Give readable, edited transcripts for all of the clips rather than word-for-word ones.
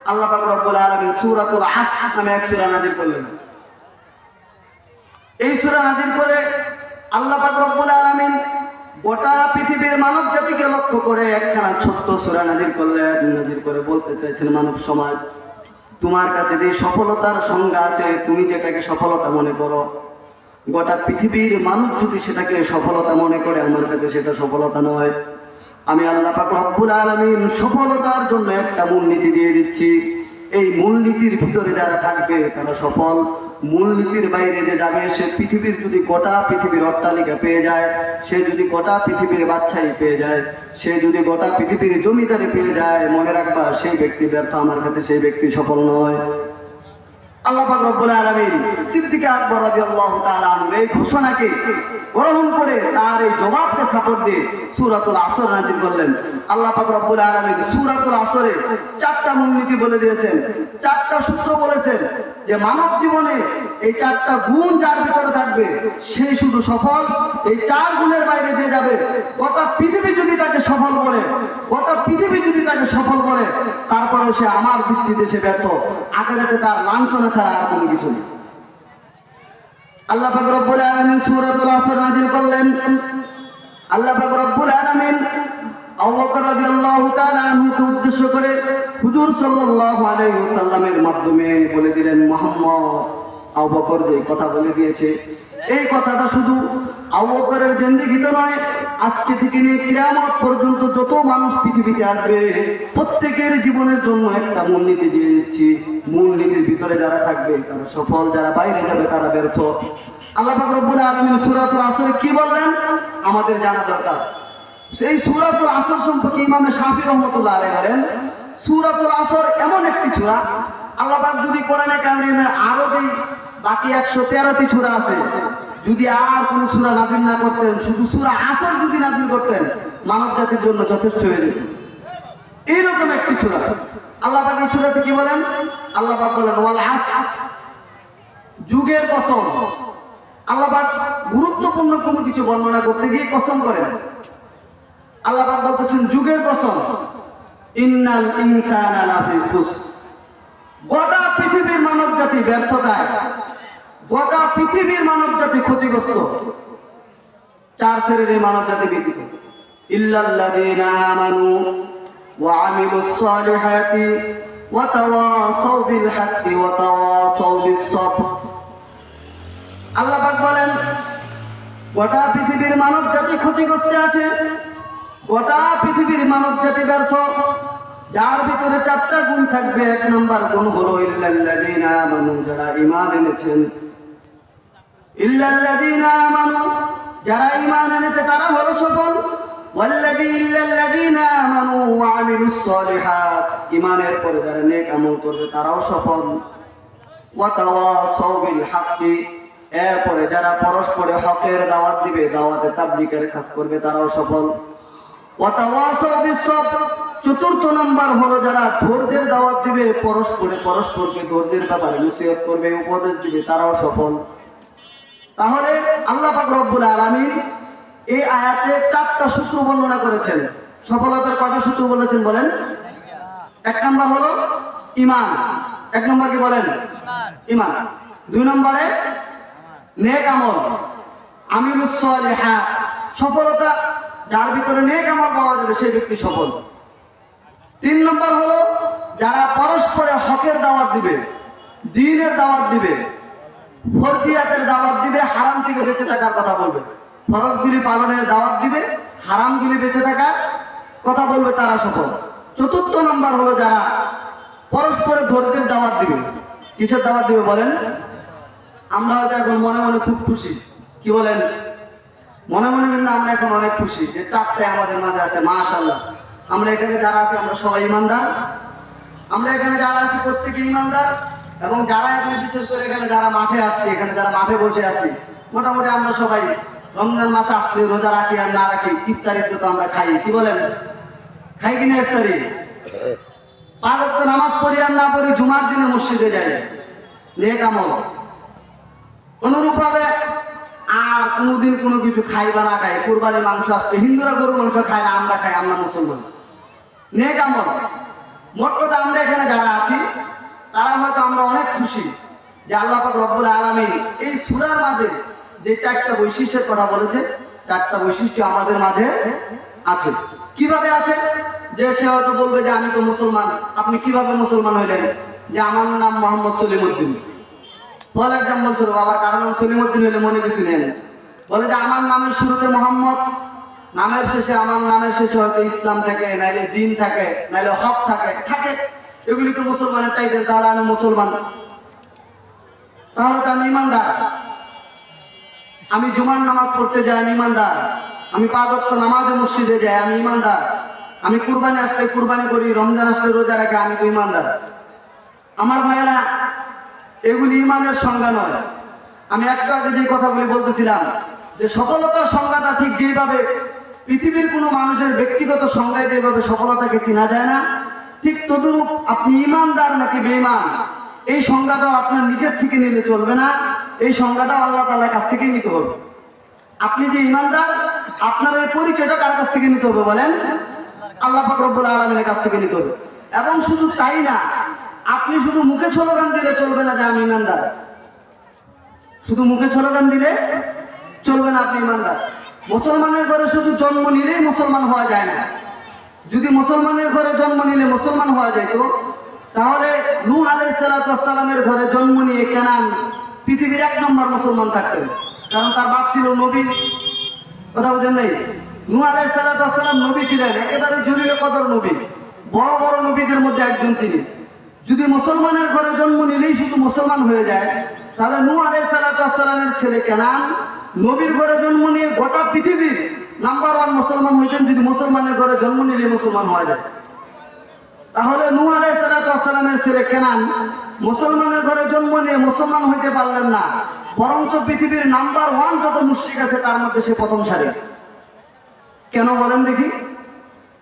আল্লাহ পাক রব্বুল আলামিন সূরাতুল আসর নামে এক সূরা নাযিল করলেন। এই সূরা নাযিল করে আল্লাহ পাক রব্বুল আলামিন গোটা পৃথিবীর মানব জাতিকে লক্ষ্য করে একখানা ছোট্ট সূরা নাযিল করলেন। নাযিল করে বলতে চাইছেন, মানব সমাজ, তোমার কাছে যে সফলতার সংজ্ঞা আছে, তুমি যেটাকে সফলতা মনে করো, গোটা পৃথিবীর মানুষ যদি সেটাকে সফলতা মনে করে, আমার কাছে সেটা সফলতা নয়। আমি আল্লাহ পাক রব্বুল আলামিন সফলতার জন্য একটা মূলনীতি দিয়ে দিচ্ছি। এই মূলনীতির ভিতরে যারা থাকবে তারা সফল। মূলনীতির বাইরে যে যাবে, সে পৃথিবীর যদি গোটা পৃথিবীর অট্টালিকা পেয়ে যায়, সে যদি গোটা পৃথিবীর বাদশাহী পেয়ে যায়, সে যদি গোটা পৃথিবীর জমিদারি পেয়ে যায়, মনে রাখবা সেই ব্যক্তি ব্যর্থ, আমার কাছে সেই ব্যক্তি সফল নয়। আল্লাহ পাক রব্বুল আলামিন সিদ্দিক আকবর রাদিয়াল্লাহু তাআলা আনহু এই ঘোষণাকে গ্রহণ করে তার এই জবাবকে সাপোর্ট দিয়ে সূরাতুল আসর নাযিল করলেন। আল্লাহ পাক রব্বুল আলামিন সূরাতুল আসরে চারটা মূলনীতি বলে দিয়েছেন, চারটা সূত্র বলেছেন যে মানব জীবনে এই চারটা গুণ যার ভিতরে থাকবে সেই শুধু সফল। এই চার গুণের বাইরে যে যাবে, গোটা পৃথিবী যদি তাকে সফল বলে, গোটা পৃথিবী যদি তাকে সফল বলে, তারপরেও সে আমার দৃষ্টিতে সে ব্যর্থ। আখিরাতে তার লাঞ্ছনা ছাড়া আর কোনো কিছু নেই। আল্লাহ পাক রব্বুল আলামিন সূরাতুল আসর নাযিল করলেন। আল্লাহ পাক রব্বুল আলামিন আবু বকর রাদিয়াল্লাহু তাআলা আনহুকে উদ্দেশ্য করে হুজুর সাল্লাল্লাহু আলাইহি ওয়াসাল্লামের মাধ্যমে বলে দিলেন, মুহাম্মদ, আবু বকর যে কথা বলে দিয়েছে, এই কথাটা শুধু আবু বকরের জিন্দেগিতে নয়, আজকে থেকে নিয়ে কিয়ামত পর্যন্ত যত মানুষ পৃথিবীতে আসবে প্রত্যেকের জীবনের জন্য একটা মূলনীতি দিয়ে দিচ্ছি। মূলনীতির ভিতরে যারা থাকবে তারা সফল, যারা বাইরে যাবে তারা ব্যর্থ। আল্লাহ পাক রব্বুল আলামিন সূরাতুল আসরে কি বললেন আমাদের জানা দরকার। সেই সূরাতুল আসর সম্পর্কে ইমাম শাফি রাহমাতুল্লাহ আলাইহি বলেন, সূরাতুল আসর এমন একটি সূরা, আল্লাহ পাক যদি কোরআনে কারিমে আরো এই বাকি 113টি সূরা আছে, যদি আর কোনো সূরা নাযিল না করতেন, শুধু সূরা আসর যদি নাযিল করতেন, মানব জাতির জন্য যথেষ্ট হয়ে যেত। এইরকম একটি সূরা আল্লাহ পাক এই সূরাতে কি বলেন? আল্লাহ পাক বলেন ওয়াল আসর, যুগের কসম। আল্লাহ পাক গুরুত্বপূর্ণ কোনো কিছু বর্ণনা করতে গিয়ে কসম করেন। আল্লাহ পাক বলতেছেন যুগের কসম, ইন্নাল ইনসানা লাফি খুসর। গোটা পৃথিবীর মানব জাতি ব্যর্থতায়, গোটা পৃথিবীর মানব জাতি ক্ষতিগ্রস্ত। চার শ্রেণীর মানব জাতি ব্যতীত, ইল্লাল্লাযীনা আমানু ওয়া আমিলুস সালিহাতি ওয়া তাওয়াসাউ বিল হাক্কি ওয়া তাওয়াসাউ বিস সাবর। আল্লাহ পাক বলেন গোটা পৃথিবীর মানব জাতি ক্ষতিগ্রস্ত আছে, গোটা পৃথিবীর মানব জাতি ব্যর্থ। যার ভিতরে চারটা গুণ থাকবে। এক নম্বর গুণ হলো ইল্লাল্লাযীনা আমানু, যারা ঈমান এনেছেন। ইল্লাল্লাযীনা আমানু, যারা ঈমান এনেছে তারা হলো সফল। ইল্লাল্লাযীনা আমানু ওয়া আমিলুস সালিহাত, ঈমানের পরে যারা নেক আমল করবে তারাও সফল। ওয়া তাওয়াসাউ বিল হাক্কি, এরপরে যারা পরস্পরে হকের দাওয়াত দিবে, দাওয়াতে তাবলীগের কাজ করবে, তারাও সফল। ওয়া তাওয়াসাউ বিস সাবর, চতুর্থ নাম্বার হলো যারা ধৈর্যের দাওয়াত দিবে, পরস্পরকে ধৈর্যের ব্যাপারে নসিহত করবে, উপদেশ দিবে, তারাও সফল। তাহলে আল্লাহ পাক রব্বুল আলামিন এই আয়াতে চারটা সূত্র বর্ণনা করেছেন। সফলতার কয়টা সূত্র বলেছেন বলেন? এক নাম্বার হলো ঈমান। এক নম্বর কি বলেন? ঈমান। দুই নম্বরে নেক আমল, আমিলুস সালিহাত। সফলতা যার ভিতরে নেক আমল পাওয়া যাবে সেই ব্যক্তি সফল। তিন নম্বর হলো যারা পরস্পরে হকের দাওয়াত দিবে, দ্বীনের দাওয়াত দিবে, ফরজিয়াতের দাওয়াত দিবে, হারাম থেকে বেঁচে থাকার কথা বলবে, ফরজগুলি পালনের দাওয়াত দিবে, হারামগুলি বেঁচে থাকার কথা বলবে, তারা সফল। চতুর্থ নম্বর হলো যারা পরস্পরে ধৈর্যের দাওয়াত দিবে। কিসের দাওয়াত দিবে বলেন? আমরা হয়তো এখন মনে মনে খুব খুশি, কি বলেন? মনে মনে কিন্তু আমরা এখন অনেক খুশি যে চারটায় আমাদের মাঝে আছে, মাশাআল্লাহ। আমরা এখানে যারা আছি আমরা সবাই ইমানদার। আমরা এখানে যারা আছি প্রত্যেকে ইমানদার। এবং যারা এখন বিশেষ করে এখানে যারা মাঠে আসছে, এখানে যারা মাঠে বসে আছি, মোটামুটি আমরা সবাই রমজান মাস আসলে রোজা রাখি আর না রাখি, ইফতারিতে তো আমরা খাই, কি বলেন? খাই কিনা ইফতারি? 5 ওয়াক্ত নামাজ পড়ি আর না পড়ি, জুমার দিনে মসজিদে যাই, নেক আমল। অনুরূপভাবে আর কোনোদিন কোনো কিছু খাই বা না খাই, কুরবানির মাংস আসলে হিন্দুরা গরু মাংস খায় না, আমরা খাই, আমরা মুসলমান, নেক আমল। মোট কথা আমরা এখানে যারা আছি তারা হয়তো আমরা অনেক খুশি যে আল্লাহ পাক রব্বুল আলামিন এই সূরার মাঝে যে চারটা বৈশিষ্ট্যের কথা বলেছে, চারটা বৈশিষ্ট্য আমাদের মাঝে আছে। কিভাবে আছে? যে সে হয়তো বলবে যে আমি তো মুসলমান। আপনি কিভাবে মুসলমান হইলেন? যে আমার নাম মোহাম্মদ সলিমউদ্দিন। বলে একজন বলছিল বাবার কারো নাম সলিমউদ্দিন হইলে মনে বেশি নেন। বলে যে আমার নামের শুরুতে মোহাম্মদ, নামের শেষে আমার নামের শেষে হয়তো ইসলাম থাকে, নাইলে দিন থাকে, নাইলে হক থাকে। এগুলি তো মুসলমানের টাইটেল। তাহলে আমি মুসলমান, তাহলে তো আমি ইমানদার। আমি জুমার নামাজ পড়তে যাই, আমি ইমানদার। আমি 5 ওয়াক্ত নামাজে মসজিদে যাই, আমি ইমানদার। আমি কুরবানি আসলে কুরবানি করি, রমজান আসলে রোজা রাখি, আমি তো ইমানদার। আমার ভাইয়েরা, এগুলি ইমানের সংজ্ঞা নয়। আমি একটু আগে যে কথাগুলি বলতেছিলাম যে সফলতার সংজ্ঞাটা ঠিক যেভাবে পৃথিবীর কোনো মানুষের ব্যক্তিগত সংজ্ঞায় যেভাবে সফলতাকে চেনা যায় না, ঠিক তদুরূপ আপনি ইমানদার নাকি বেঈমান এই সংজ্ঞাটাও আপনার নিজের থেকে নিলে চলবে না। এই সংজ্ঞাটাও আল্লাহ তাআলার কাছ থেকেই নিতে হবে। আপনি যে ইমানদার, আপনার এই পরিচয়টা কার কাছ থেকে নিতে হবে বলেন? আল্লাহ পাক রব্বুল আলামিনের কাছ থেকে নিতে হবে। এবং শুধু তাই না, আপনি শুধু মুখে স্লোগান দিলে চলবে না যে আমি ইমানদার। শুধু মুখে স্লোগান দিলে চলবে না আপনি ইমানদার। মুসলমানের ঘরে শুধু জন্ম নিলেই মুসলমান হওয়া যায় না। যদি মুসলমানের ঘরে জন্ম নিলে মুসলমান হওয়া যেত, তাহলে নূহ আলাইহিস সালাতু ওয়াস সালামের ঘরে জন্ম নিয়ে কেনান পৃথিবীর 1 নম্বর মুসলমান থাকতেন। কারণ তার বাপ ছিল নবী। কথা বুঝেন নাই? নূহ আলাইহিস সালাতু ওয়াস সালাম নবী ছিলেন, একেবারে জলিলে কদর নবী, বড় বড় নবীদের মধ্যে একজন তিনি। যদি মুসলমানের ঘরে জন্ম নিলেই শুধু মুসলমান হয়ে যায়, তাহলে নূহ আলাইহিস সালাতু ওয়াস সালামের ছেলে কেনান নবীর ঘরে জন্ম নিয়ে গোটা পৃথিবীর নাম্বার 1 মুসলমান হইতেন। যদি মুসলমানের ঘরে জন্ম নিলে মুসলমান হওয়া যায়, তাহলে নূহ আলাইহিস সালাতু ওয়াস সালামের ছেলে কেনান মুসলমানের ঘরে জন্ম নিয়ে মুসলমান হইতে পারলেন না, বরঞ্চ পৃথিবীর নাম্বার 1 যত মুশরিক আছে তার মধ্যে সে প্রথম সারি। কেন বলেন দেখি?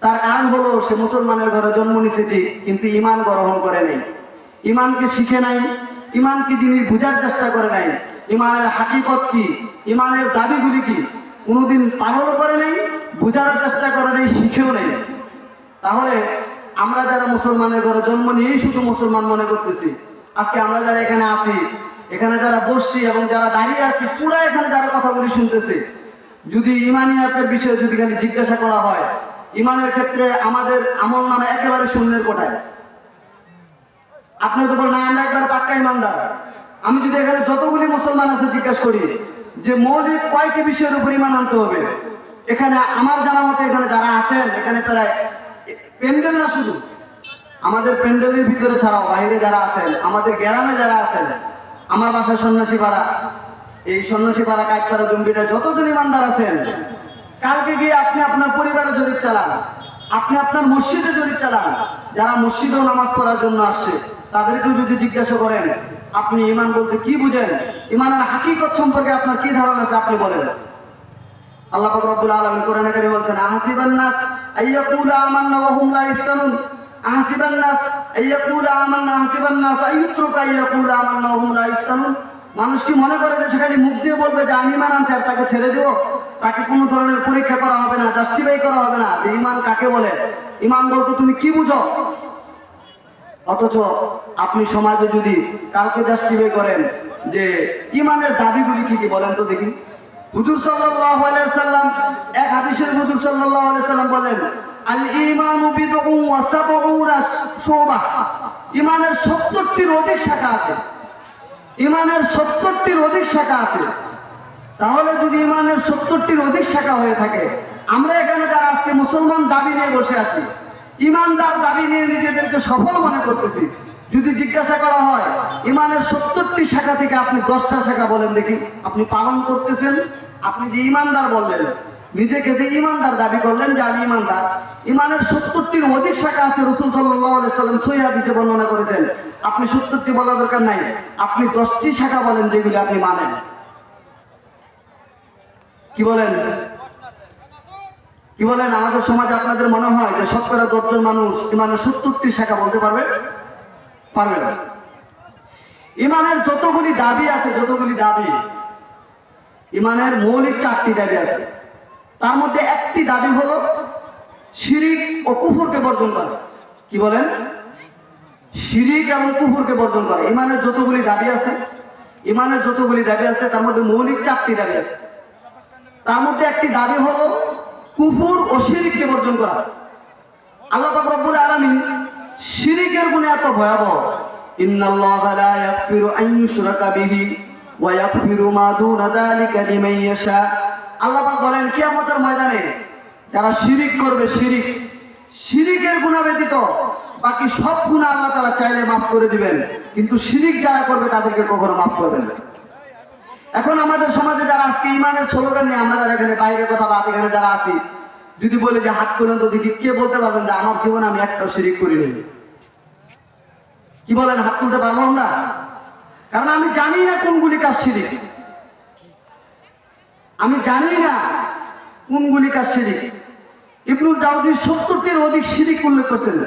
তার কারণ হলো সে মুসলমানের ঘরে জন্ম নিয়েছে ঠিক, কিন্তু ঈমান গ্রহণ করে নাই, ঈমানকে শিখে নাই, ঈমান কি জিনিস বুঝার চেষ্টা করে নাই, ঈমানের হাকিকত কি, ঈমানের দাবিগুলি কি কোনোদিন পালন করে নাই, বুঝার চেষ্টা করে নাই, শিখেও নেই। তাহলে আমরা যারা মুসলমানের ঘরে জন্ম নিয়েই শুধু মুসলমান মনে করতেছি, আজকে আমরা যারা এখানে আছি, এখানে যারা বসছি এবং যারা দাঁড়িয়ে আছি, পুরা এখানে যারা কথাগুলি শুনতেছে, যদি ঈমানিয়াতের বিষয়ে যদি খালি জিজ্ঞাসা করা হয়, ঈমানের ক্ষেত্রে আমাদের আমল নামে একেবারে শূন্যের কোটায়। আপনি তো বলেন না আমরা একবার পাক্কা ঈমানদার। আমি যদি এখানে যতগুলি মুসলমান আছে জিজ্ঞাসা করি যে মৌলিক কয়টি বিষয়ের উপর ঈমান আনতে হবে, এখানে আমার জানা মতে এখানে যারা আছেন, এখানে প্রায় প্যান্ডেল না শুধু আমাদের প্যান্ডেলের ভিতরে ছাড়াও বাইরে যারা আছেন, আমাদের গ্রামে যারা আছেন, আমার বাসায় সন্ন্যাসী পাড়া, এই সন্ন্যাসী পাড়া কাঠপাড়া জম্বিটা যতজন ঈমানদার আছেন, কালকে গিয়ে আপনি আপনার পরিবারে জরিপ চালান, আপনি আপনার মসজিদে জরিপ চালান, যারা মসজিদেও নামাজ পড়ার জন্য আসছে তাদেরকেও যদি জিজ্ঞাসা করেন আপনি ঈমান বলতে কি বুঝেন, ঈমানের হাকিকত সম্পর্কে আপনার কি ধারণা আছে, আপনি বলেন। আল্লাহ পাক রব্বুল আলামিন কোরআনে কারীমে বলেন আহাসিবান নাস আইয়াকুলু আমান্না ওয়া হুম লা ইফতানুন, আহাসিবান নাস আইয়াকুলু আমান্না, আহাসিবান নাস আইয়ুতরুকা আইয়াকুলু আমান্না ওয়া হুম লা ইফতানুন। মানুষ কি মনে করে যে সে খালি মুখ দিয়ে বলবে যে আমি ঈমান আনছি আর তাকে ছেড়ে দেব, তাকে কোনো ধরনের পরীক্ষা করা হবে না, জাস্টিফাই করা হবে না যে ঈমান কাকে বলে, ঈমান বলতে তুমি কি বুঝো? অথচ আপনি সমাজে যদি কালকে জাস্টিফাই করেন যে ঈমানের দাবিগুলি কি কি বলেন তো দেখি। হুজুর সাল্লাল্লাহু আলাইহি সাল্লাম এক হাদিসের হুজুর সাল্লাল্লাহু আলাইহি সাল্লাম বলেন আল ঈমানু বিদউ ওয়া সাবউনা শুবা, ঈমানের 70টির অধিক শাখা আছে। ঈমানের 70টির অধিক শাখা আছে। তাহলে যদি ঈমানের 70টির অধিক শাখা হয়ে থাকে, আমরা এখানে যারা আজকে মুসলমান দাবি নিয়ে বসে আছি, ঈমানদার দাবি নিয়ে নিজেদেরকে সফল মনে করতেছি, যদি জিজ্ঞাসা করা হয় ঈমানের 70টি শাখা থেকে আপনি 10টা শাখা বলেন দেখি আপনি পালন করতেছেন। আপনি যে ঈমানদার বললেন, নিজেকে যে ঈমানদার দাবি করলেন যে আমি ঈমানদার, ঈমানের 70টির অধিক শাখা আছে। রাসূল সাল্লাল্লাহু আলাইহি সাল্লাম সহিহ হাদিসে বর্ণনা করেছেন। আপনি 70টি বলা দরকার নাই, আপনি 10টি শাখা বলেন যেগুলি আপনি মানেন। কি বলেন? কি বলেন? আমাদের সমাজে আপনাদের মনে হয় যে শতকরা 10 জন মানুষ ঈমানের 70টি শাখা বলতে পারবে? পারবে না। ঈমানের যতগুলি দাবি আছে, যতগুলি দাবি, ঈমানের মৌলিক 4টি দাবি আছে। তার মধ্যে একটি দাবি হলো শিরিক ও কুফরকে বর্জন করা। কি বলেন? শিরিক এবং কুফরকে বর্জন করে। ইমানের যতগুলি দাবি আছে, তার মধ্যে মৌলিক 4টি দাবি আছে। তার মধ্যে একটি দাবি হলো কুফর ও শিরিককে বর্জন করা। আল্লাহ পাক রব্বুল আলামিন শিরিকের গুনাহ এত ভয়াবহ, ইন্নাল্লাহা লা ইয়াগফিরু আন ইউশরাকা বিহি ওয়া ইয়াগফিরু মা দুনা যালিকা লিমান ইয়াশা। আল্লাহ পাক বলেন কিয়ামতের ময়দানে যারা শিরিক করবে, শিরিকের গুনাহ ব্যতীত বাকি সব গুনাহ আল্লাহ তাআলা চাইলে মাফ করে দিবেন, কিন্তু শিরিক যারা করবে তাদেরকে কখনো মাফ করবেন না। এখন আমাদের সমাজে যারা আজকে ইমানের স্লোগান নিয়ে আমরা যারা এখানে বাইরে কথা বা এখানে যারা আছি, যদি বলে যে হাত তুলেন তো দেখি, কে বলতে পারবেন যে আমার জীবনে আমি একটাও শিরিক করিনি? কি বলেন, হাত তুলতে পারবো আমরা? কারণ আমি জানি না কোনগুলি কাজ শিরিক, ইবনুল জাওজি 70টির অধিক শিরিক উল্লেখ করছেন।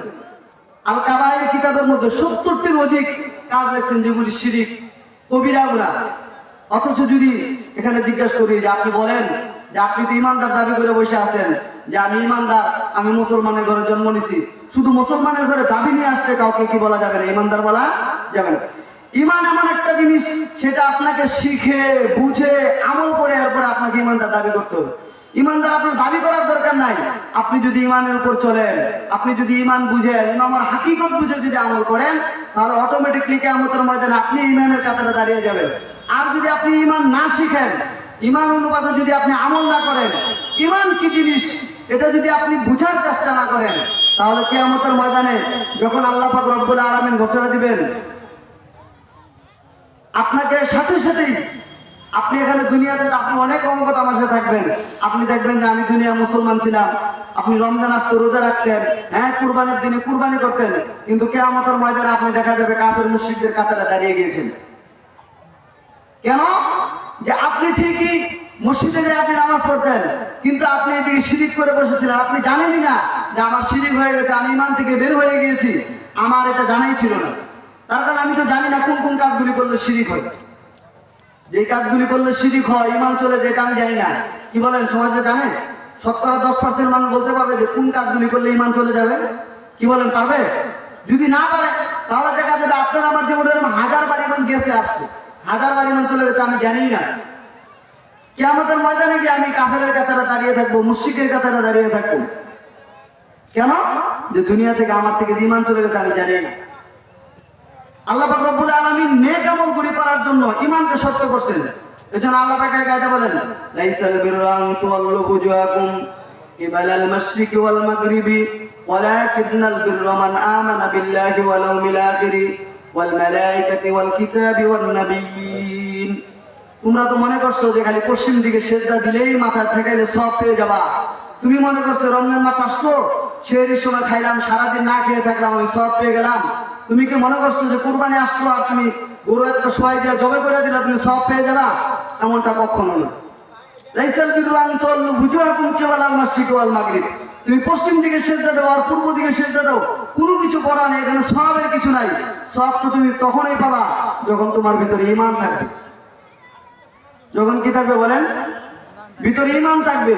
আল কাবায়ের কিতাবের মধ্যে 70টির অধিক কাজ লেখছেন যেগুলি শিরিক, কবিরা গুনাহ। অথচ যদি এখানে জিজ্ঞাসা করি যে আপনি বলেন যে আপনি তো ইমানদার দাবি করে বসে আছেন, যে আমি ইমানদার, আমি মুসলমানের ঘরে জন্ম নিছি, শুধু মুসলমানের ঘরে দাবি নিয়ে আসছে কাউকে কি বলা যাবে না? ইমানদার বলা যাবে না। ইমান এমন একটা জিনিস, সেটা আপনাকে শিখে বুঝে আমল করে এরপরে আপনাকে ইমানদার দাবি করতে হবে। ইমানদার আপনার দাবি করার দরকার নাই। আপনি যদি ইমানের উপর চলেন, আপনি যদি ইমান বুঝেন, ইমানের হাকিকত বুঝে যদি আমল করেন, তাহলে অটোমেটিকলি কিয়ামতের ময়দানে আপনি ইমানের কাতারে দাঁড়িয়ে যাবেন। আর যদি আপনি ইমান না শিখেন, ইমান অনুপাতে যদি আপনি আমল না করেন, ইমান কি জিনিস এটা যদি আপনি বুঝার চেষ্টা না করেন, তাহলে কিয়ামতের ময়দানে যখন আল্লাহ পাক রব্বুল আলামিন ঘোষণা দিবেন, আপনাকে সাথে সাথেই আপনি এখানে দুনিয়াতে আপনি অনেক অঙ্গ তামাশা থাকবেন। আপনি দেখবেন যে আমি দুনিয়া মুসলমান ছিলাম, আপনি রমজান আসতে রোজা রাখতেন, হ্যাঁ কুরবানির দিনে কুরবানি করতেন, কিন্তু কিয়ামতের ময়দানে আপনি দেখা যাবে কাফের মুশরিকদের কাতারে দাঁড়িয়ে গিয়েছেন। কেন? যে আপনি ঠিকই মসজিদে গিয়ে আপনি নামাজ পড়তেন, কিন্তু আপনি এদিকে শিরিক করে বসেছিলেন। আপনি জানেনই না যে আমার শিরিক হয়ে গেছে, আমি ইমান থেকে বের হয়ে গিয়েছি, আমার এটা জানাই ছিল না। তার কারণ আমি তো জানি না কোন কোন কাজগুলি করলে শিরিক হয়। যে কাজগুলি করলে শিরিক হয়, ইমান চলে, যেটা আমি জানি না। কি বলেন, সমাজে জানেন? 70% মানুষ বলতে পারবে যে কোন কাজগুলি করলে ইমান চলে যাবে? কি বলেন, পারবে? যদি না পারে তাহলে দেখা যাবে আপনার আমার জীবনে 1000 বার ইমান গেছে আসছে, 1000 বার ইমান চলে গেছে, আমি জানি না। কিয়ামতের ময়দানে গিয়ে আমি কাফেরের কাতারে দাঁড়িয়ে থাকবো, মুশরিকের কাতারে দাঁড়িয়ে থাকবো। কেন? যে দুনিয়া থেকে আমার থেকে ইমান চলে গেছে, আমি জানি না। আল্লাহ পাক রব্বুল আলামিন নেক আমলগুলি করার জন্য ঈমানকে শর্ত করছেন। এজন্য আল্লাহ পাক আয়াতে বলেন, লাইসাল বিররা আন তুওয়াল্লু বুজুহাকুম কিবালাল মাশরিকি ওয়াল মাগরিবি ওয়ালাকিন্নাল বিররা মান আমানা বিল্লাহি ওয়াল ইয়াউমিল আখির ওয়াল মালায়েকাতি ওয়াল কিতাবি ওয়ান নাবিয়্যিন। তোমরা তো মনে করছো যে খালি পশ্চিম দিকে সিজদা দিলেই মাথা ঠেকাইলে সওয়াব পেয়ে যাবা। তুমি মনে করছো রমজান মাস আসলো, সেহরির সময় খাইলাম, সারাদিন না খেয়ে থাকলাম, আমি সওয়াব পেয়ে গেলাম। তুমি কি মনে করছো যে কুরবানি আসলো আর তুমি গরু একটা সোয়াই দিয়ে জবে করে দিলে তুমি সওয়াব পেয়ে যাবা? এমনটা কখনো না। লাইসাল বিররা আন তুওয়াল্লু বুজুহাকুম কিবালাল মাশরিকি ওয়াল মাগরিব। তুমি পশ্চিম দিকে সিজদা দাও আর পূর্ব দিকে সিজদা দাও, কোনো কিছু করা নেই, এখানে সওয়াবের কিছু নাই। সওয়াব তো তুমি তখনই পাবা যখন তোমার ভিতরে ঈমান থাকবে। যখন কি থাকবে বলেন? ভিতরে ঈমান থাকবে।